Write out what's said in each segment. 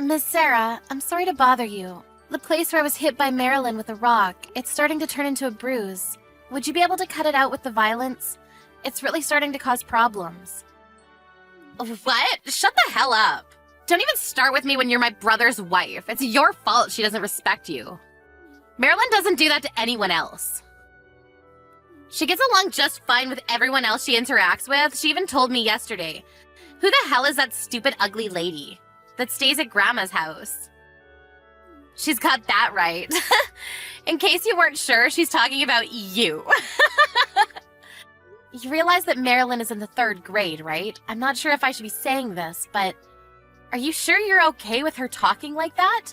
Miss Sarah, I'm sorry to bother you. The place where I was hit by Marilyn with a rock, it's starting to turn into a bruise. Would you be able to cut it out with the violence? It's really starting to cause problems. What? Shut the hell up. Don't even start with me when you're my brother's wife. It's your fault she doesn't respect you. Marilyn doesn't do that to anyone else. She gets along just fine with everyone else she interacts with. She even told me yesterday. Who the hell is that stupid ugly lady that stays at Grandma's house? She's got that right. In case you weren't sure, she's talking about you. You realize that Marilyn is in the 3rd grade, right? I'm not sure if I should be saying this, but are you sure you're okay with her talking like that?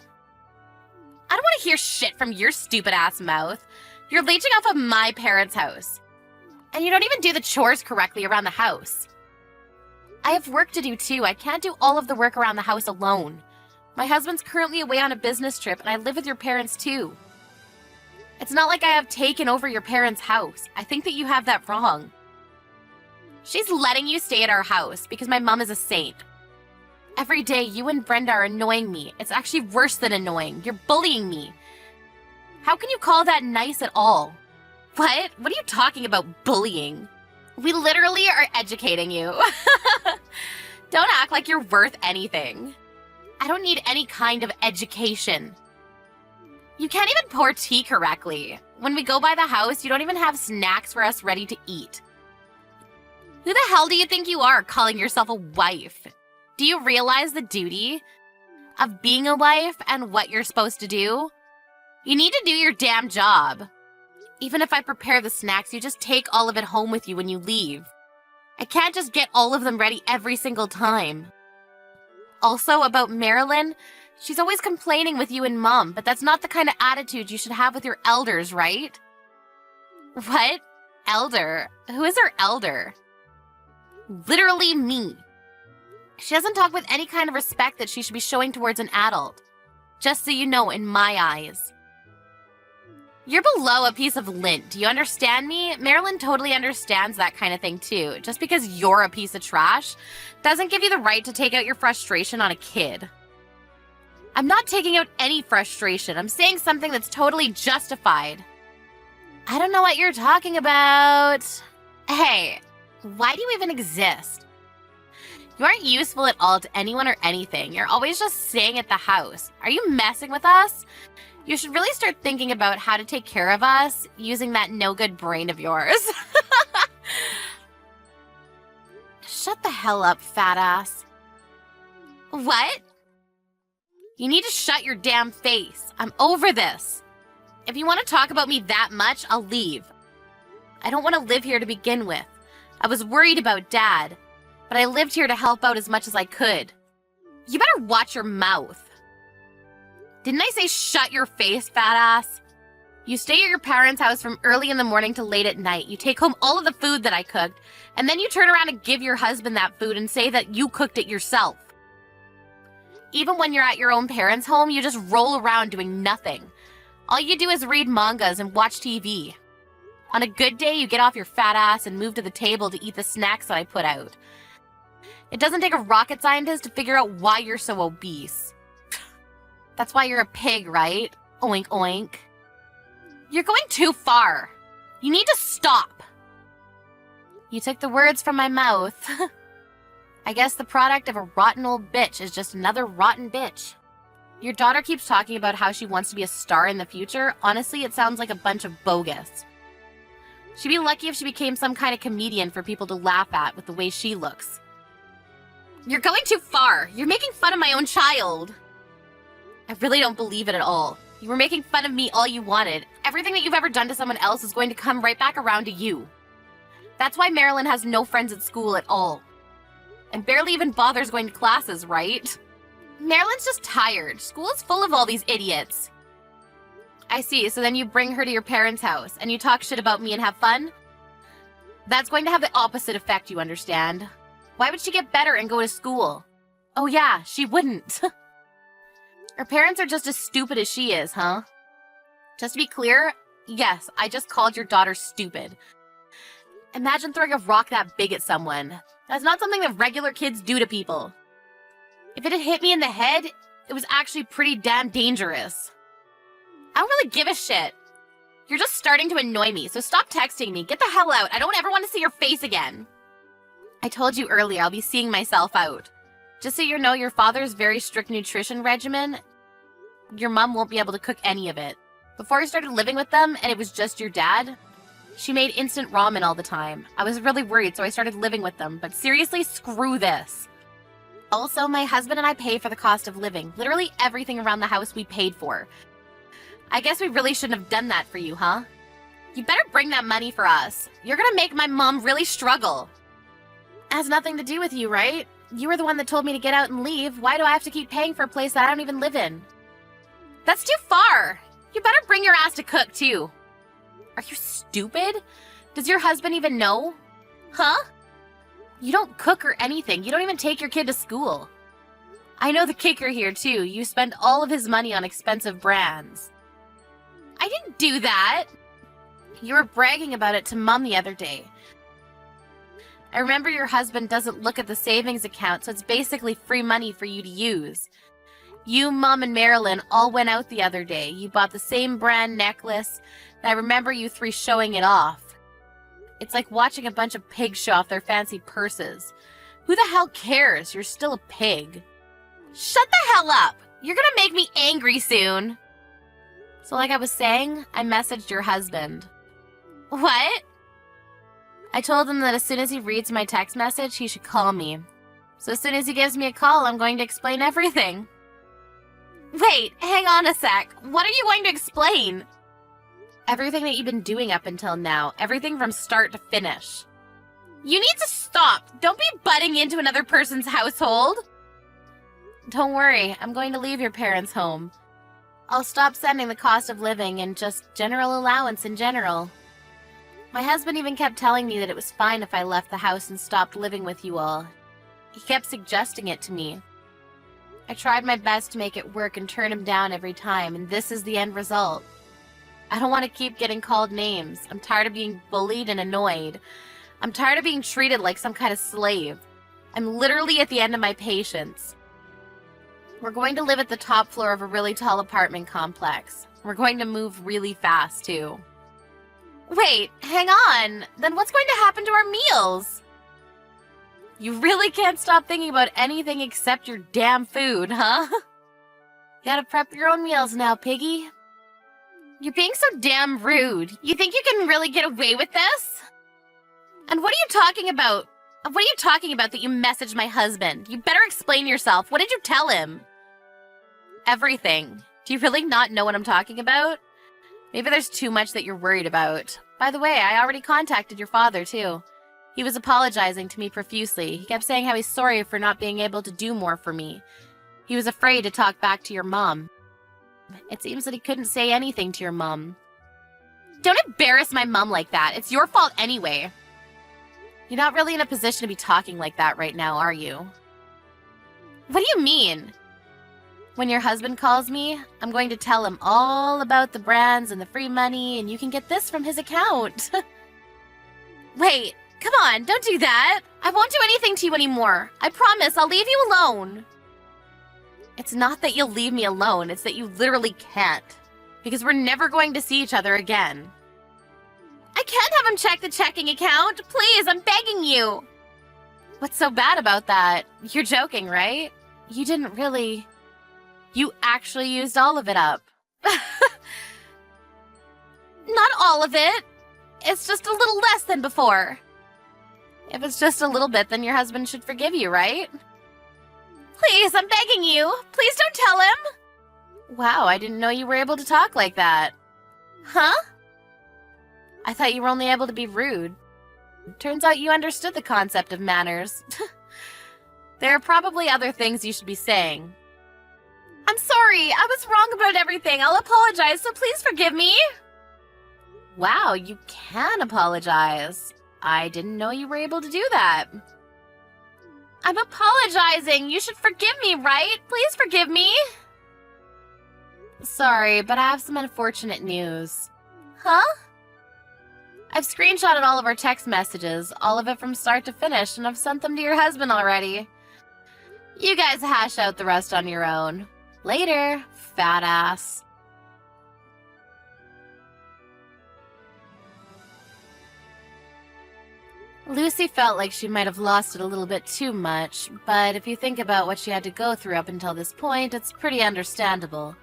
I don't want to hear shit from your stupid-ass mouth. You're leeching off of my parents' house. And you don't even do the chores correctly around the house. I have work to do too. I can't do all of the work around the house alone. My husband's currently away on a business trip, and I live with your parents too. It's not like I have taken over your parents' house. I think that you have that wrong. She's letting you stay at our house because my mom is a saint. Every day, you and Brenda are annoying me. It's actually worse than annoying. You're bullying me. How can you call that nice at all? What? What are you talking about, bullying? We literally are educating you. Don't act like you're worth anything. I don't need any kind of education. You can't even pour tea correctly. When we go by the house, you don't even have snacks for us ready to eat. Who the hell do you think you are, calling yourself a wife? Do you realize the duty of being a wife and what you're supposed to do? You need to do your damn job. Even if I prepare the snacks, you just take all of it home with you when you leave. I can't just get all of them ready every single time. Also, about Marilyn, she's always complaining with you and Mom, but that's not the kind of attitude you should have with your elders, right? What? Elder? Who is her elder? Literally me. She doesn't talk with any kind of respect that she should be showing towards an adult. Just so you know, in my eyes. You're below a piece of lint. Do you understand me? Marilyn totally understands that kind of thing too. Just because you're a piece of trash doesn't give you the right to take out your frustration on a kid. I'm not taking out any frustration. I'm saying something that's totally justified. I don't know what you're talking about. Hey, why do you even exist? You aren't useful at all to anyone or anything. You're always just staying at the house. Are you messing with us? You should really start thinking about how to take care of us using that no-good brain of yours. Shut the hell up, fat ass. What? You need to shut your damn face. I'm over this. If you want to talk about me that much, I'll leave. I don't want to live here to begin with. I was worried about Dad, but I lived here to help out as much as I could. You better watch your mouth. Didn't I say shut your face, fat ass? You stay at your parents' house from early in the morning to late at night. You take home all of the food that I cooked, and then you turn around and give your husband that food and say that you cooked it yourself. Even when you're at your own parents' home, you just roll around doing nothing. All you do is read mangas and watch TV. On a good day, you get off your fat ass and move to the table to eat the snacks that I put out. It doesn't take a rocket scientist to figure out why you're so obese. That's why you're a pig, right? Oink, oink. You're going too far. You need to stop. You took the words from my mouth. I guess the product of a rotten old bitch is just another rotten bitch. Your daughter keeps talking about how she wants to be a star in the future. Honestly, it sounds like a bunch of bogus. She'd be lucky if she became some kind of comedian for people to laugh at with the way she looks. You're going too far. You're making fun of my own child. I really don't believe it at all. You were making fun of me all you wanted. Everything that you've ever done to someone else is going to come right back around to you. That's why Marilyn has no friends at school at all. And barely even bothers going to classes, right? Marilyn's just tired. School is full of all these idiots. I see, so then you bring her to your parents' house and you talk shit about me and have fun? That's going to have the opposite effect, you understand? Why would she get better and go to school? Oh yeah, she wouldn't. Her parents are just as stupid as she is, huh? Just to be clear, yes, I just called your daughter stupid. Imagine throwing a rock that big at someone. That's not something that regular kids do to people. If it had hit me in the head, It was actually pretty damn dangerous. I don't really give a shit. You're just starting to annoy me, so stop texting me. Get the hell out. I don't ever want to see your face again. I told you earlier I'll be seeing myself out. Just so you know, your father's very strict nutrition regimen, your mom won't be able to cook any of it. Before I started living with them and it was just your dad, she made instant ramen all the time. I was really worried, so I started living with them. But seriously, screw this. Also, my husband and I pay for the cost of living. Literally everything around the house we paid for. I guess we really shouldn't have done that for you, huh? You better bring that money for us. You're gonna make my mom really struggle. It has nothing to do with you, right? You were the one that told me to get out and leave. Why do I have to keep paying for a place that I don't even live in? That's too far. You better bring your ass to cook, too. Are you stupid? Does your husband even know? Huh? You don't cook or anything. You don't even take your kid to school. I know the kicker here, too. You spend all of his money on expensive brands. I didn't do that. You were bragging about it to Mom the other day. I remember your husband doesn't look at the savings account, so it's basically free money for you to use. You, Mom, and Marilyn all went out the other day. You bought the same brand necklace, and I remember you three showing it off. It's like watching a bunch of pigs show off their fancy purses. Who the hell cares? You're still a pig. Shut the hell up! You're gonna make me angry soon. So like I was saying, I messaged your husband. What? I told him that as soon as he reads my text message, he should call me. So as soon as he gives me a call, I'm going to explain everything. Wait, hang on a sec. What are you going to explain? Everything that you've been doing up until now. Everything from start to finish. You need to stop. Don't be butting into another person's household. Don't worry, I'm going to leave your parents' home. I'll stop sending the cost of living and just general allowance in general. My husband even kept telling me that it was fine if I left the house and stopped living with you all. He kept suggesting it to me. I tried my best to make it work and turn him down every time, and this is the end result. I don't want to keep getting called names. I'm tired of being bullied and annoyed. I'm tired of being treated like some kind of slave. I'm literally at the end of my patience. We're going to live at the top floor of a really tall apartment complex. We're going to move really fast, too. Wait, hang on. Then what's going to happen to our meals? You really can't stop thinking about anything except your damn food, huh? You gotta prep your own meals now, piggy. You're being so damn rude. You think you can really get away with this? And what are you talking about? What are you talking about that you messaged my husband? You better explain yourself. What did you tell him? Everything. Do you really not know what I'm talking about? Maybe there's too much that you're worried about. By the way, I already contacted your father, too. He was apologizing to me profusely. He kept saying how he's sorry for not being able to do more for me. He was afraid to talk back to your mom. It seems that he couldn't say anything to your mom. Don't embarrass my mom like that. It's your fault anyway. You're not really in a position to be talking like that right now, are you? What do you mean? When your husband calls me, I'm going to tell him all about the brands and the free money, and you can get this from his account. Wait, come on, don't do that. I won't do anything to you anymore. I promise I'll leave you alone. It's not that you'll leave me alone, it's that you literally can't. Because we're never going to see each other again. I can't have him check the checking account. Please, I'm begging you. What's so bad about that? You're joking, right? You didn't really... You actually used all of it up. Not all of it. It's just a little less than before. If it's just a little bit, then your husband should forgive you, right? Please, I'm begging you. Please don't tell him. Wow, I didn't know you were able to talk like that. Huh? I thought you were only able to be rude. Turns out you understood the concept of manners. There are probably other things you should be saying. I'm sorry, I was wrong about everything. I'll apologize, so please forgive me. Wow, you can apologize. I didn't know you were able to do that. I'm apologizing. You should forgive me, right? Please forgive me. Sorry, but I have some unfortunate news. Huh? I've screenshotted all of our text messages, all of it from start to finish, and I've sent them to your husband already. You guys hash out the rest on your own. Later, fat ass. Lucy felt like she might have lost it a little bit too much, but if you think about what she had to go through up until this point, it's pretty understandable.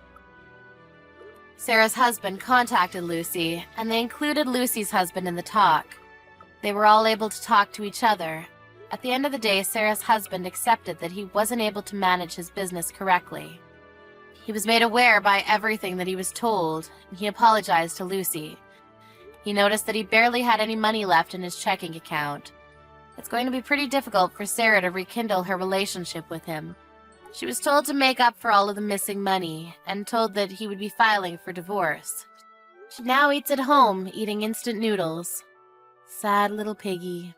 Sarah's husband contacted Lucy, and they included Lucy's husband in the talk. They were all able to talk to each other. At the end of the day, Sarah's husband accepted that he wasn't able to manage his business correctly. He was made aware by everything that he was told, and he apologized to Lucy. He noticed that he barely had any money left in his checking account. It's going to be pretty difficult for Sarah to rekindle her relationship with him. She was told to make up for all of the missing money, and told that he would be filing for divorce. She now eats at home, eating instant noodles. Sad little piggy.